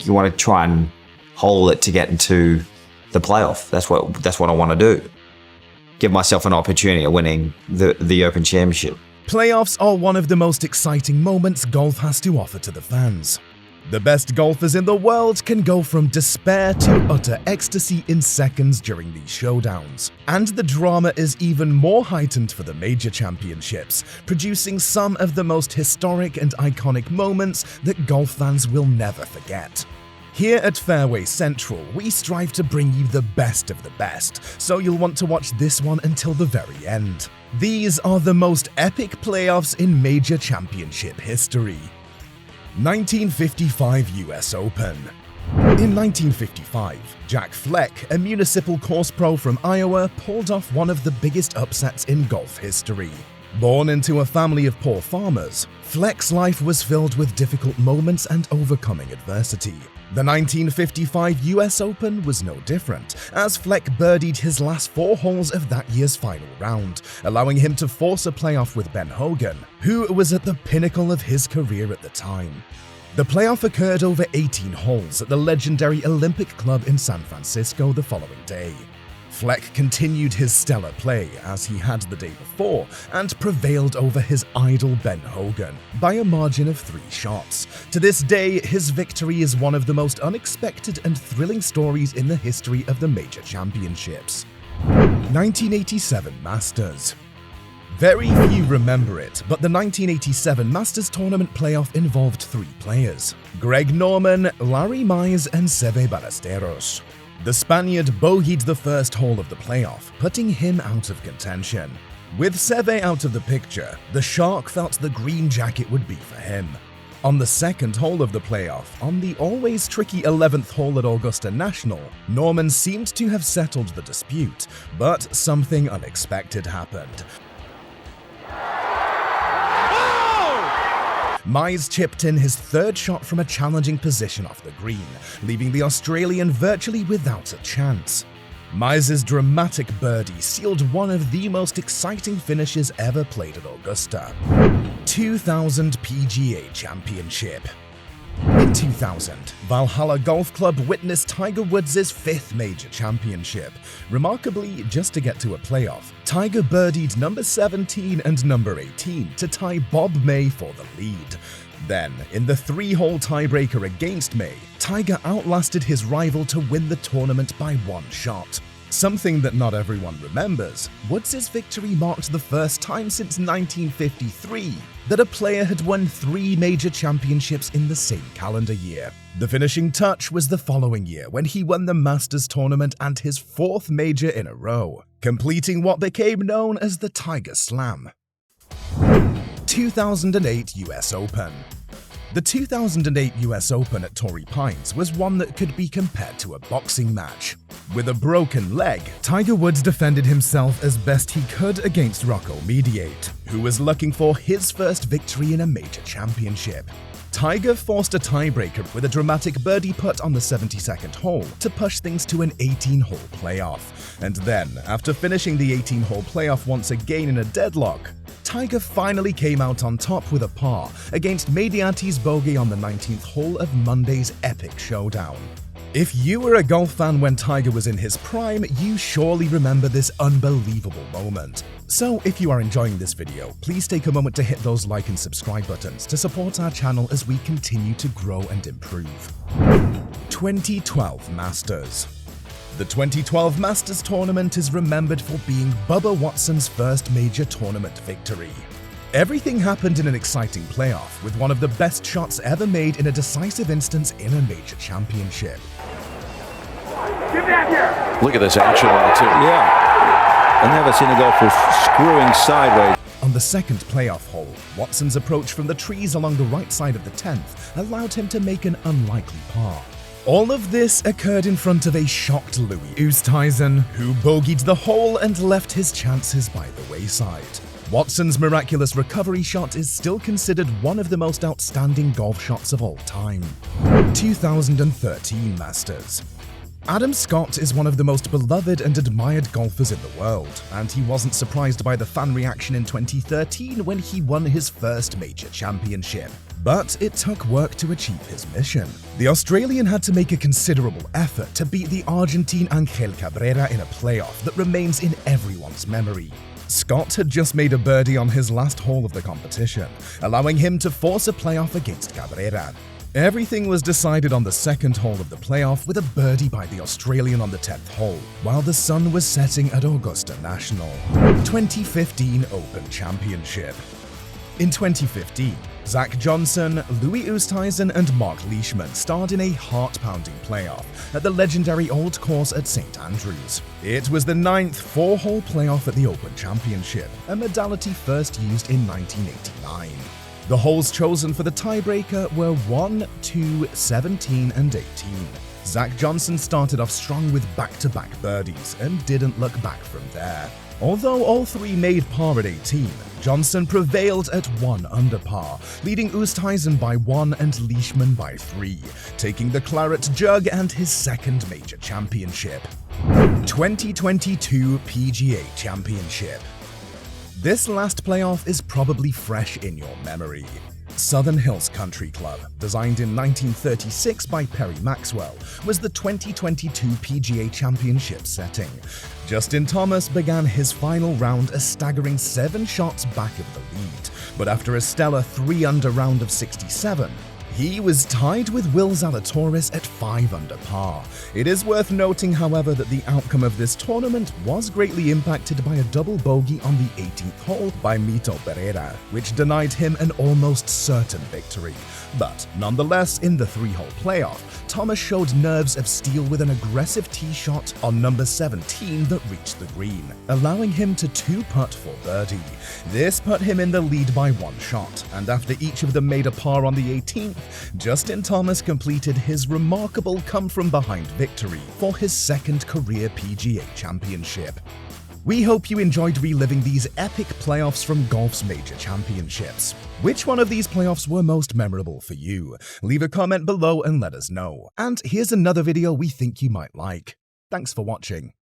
You want to try and hole it to get into the playoff. That's what I want to do. Give myself an opportunity of winning the Open Championship. Playoffs are one of the most exciting moments golf has to offer to the fans. The best golfers in the world can go from despair to utter ecstasy in seconds during these showdowns. And the drama is even more heightened for the major championships, producing some of the most historic and iconic moments that golf fans will never forget. Here at Fairway Central, we strive to bring you the best of the best, so you'll want to watch this one until the very end. These are the most epic playoffs in major championship history. 1955 US Open. In 1955, Jack Fleck, a municipal course pro from Iowa, pulled off one of the biggest upsets in golf history. Born into a family of poor farmers, Fleck's life was filled with difficult moments and overcoming adversity. The 1955 US Open was no different, as Fleck birdied his last 4 holes of that year's final round, allowing him to force a playoff with Ben Hogan, who was at the pinnacle of his career at the time. The playoff occurred over 18 holes at the legendary Olympic Club in San Francisco the following day. Fleck continued his stellar play as he had the day before and prevailed over his idol Ben Hogan by a margin of 3 shots. To this day, his victory is one of the most unexpected and thrilling stories in the history of the major championships. 1987 Masters. Very few remember it, but the 1987 Masters Tournament playoff involved 3 players: Greg Norman, Larry Mize, and Seve Ballesteros. The Spaniard bogeyed the first hole of the playoff, putting him out of contention. With Seve out of the picture, the Shark felt the green jacket would be for him. On the second hole of the playoff, on the always tricky 11th hole at Augusta National, Norman seemed to have settled the dispute, but something unexpected happened. Mize chipped in his 3rd shot from a challenging position off the green, leaving the Australian virtually without a chance. Mize's dramatic birdie sealed one of the most exciting finishes ever played at Augusta. 2000 PGA Championship. In 2000, Valhalla Golf Club witnessed Tiger Woods' 5th major championship. Remarkably, just to get to a playoff, Tiger birdied number 17 and number 18 to tie Bob May for the lead. Then, in the 3-hole tiebreaker against May, Tiger outlasted his rival to win the tournament by 1 shot. Something that not everyone remembers, Woods' victory marked the first time since 1953 that a player had won 3 major championships in the same calendar year. The finishing touch was the following year when he won the Masters tournament and his 4th major in a row, completing what became known as the Tiger Slam. 2008 US Open. The 2008 US Open at Torrey Pines was one that could be compared to a boxing match. With a broken leg, Tiger Woods defended himself as best he could against Rocco Mediate, who was looking for his first victory in a major championship. Tiger forced a tiebreaker with a dramatic birdie putt on the 72nd hole to push things to an 18-hole playoff. And then, after finishing the 18-hole playoff once again in a deadlock, Tiger finally came out on top with a par against Mediate's bogey on the 19th hole of Monday's epic showdown. If you were a golf fan when Tiger was in his prime, you surely remember this unbelievable moment. So if you are enjoying this video, please take a moment to hit those like and subscribe buttons to support our channel as we continue to grow and improve. 2012 Masters. The 2012 Masters tournament is remembered for being Bubba Watson's first major tournament victory. Everything happened in an exciting playoff, with one of the best shots ever made in a decisive instance in a major championship. Look at this action on the tee. Yeah. I've never seen a golfer screwing sideways. On the second playoff hole, Watson's approach from the trees along the right side of the 10th allowed him to make an unlikely par. All of this occurred in front of a shocked Louis Oosthuizen, who bogeyed the hole and left his chances by the wayside. Watson's miraculous recovery shot is still considered one of the most outstanding golf shots of all time. 2013 Masters. Adam Scott is one of the most beloved and admired golfers in the world, and he wasn't surprised by the fan reaction in 2013 when he won his first major championship. But it took work to achieve his mission. The Australian had to make a considerable effort to beat the Argentine Angel Cabrera in a playoff that remains in everyone's memory. Scott had just made a birdie on his last hole of the competition, allowing him to force a playoff against Cabrera. Everything was decided on the second hole of the playoff with a birdie by the Australian on the 10th hole, while the sun was setting at Augusta National. 2015 Open Championship. In 2015, Zach Johnson, Louis Oosthuizen and Mark Leishman starred in a heart-pounding playoff at the legendary Old Course at St Andrews. It was the 9th four-hole playoff at the Open Championship, a modality first used in 1989. The holes chosen for the tiebreaker were 1, 2, 17 and 18. Zach Johnson started off strong with back-to-back birdies and didn't look back from there. Although all three made par at 18, Johnson prevailed at 1 under par, leading Oosthuizen by 1 and Leishman by 3, taking the claret jug and his second major championship. 2022 PGA Championship. This last playoff is probably fresh in your memory. Southern Hills Country Club, designed in 1936 by Perry Maxwell, was the 2022 PGA Championship setting. Justin Thomas began his final round a staggering 7 shots back of the lead, but after a stellar 3 under round of 67, he was tied with Will Zalatoris at 5 under par. It is worth noting, however, that the outcome of this tournament was greatly impacted by a double bogey on the 18th hole by Mito Pereira, which denied him an almost certain victory. But nonetheless, in the 3-hole playoff, Thomas showed nerves of steel with an aggressive tee shot on number 17 that reached the green, allowing him to 2-putt for birdie. This put him in the lead by 1 shot, and after each of them made a par on the 18th, Justin Thomas completed his remarkable come-from-behind victory for his second career PGA Championship. We hope you enjoyed reliving these epic playoffs from golf's major championships. Which one of these playoffs were most memorable for you? Leave a comment below and let us know. And here's another video we think you might like. Thanks for watching.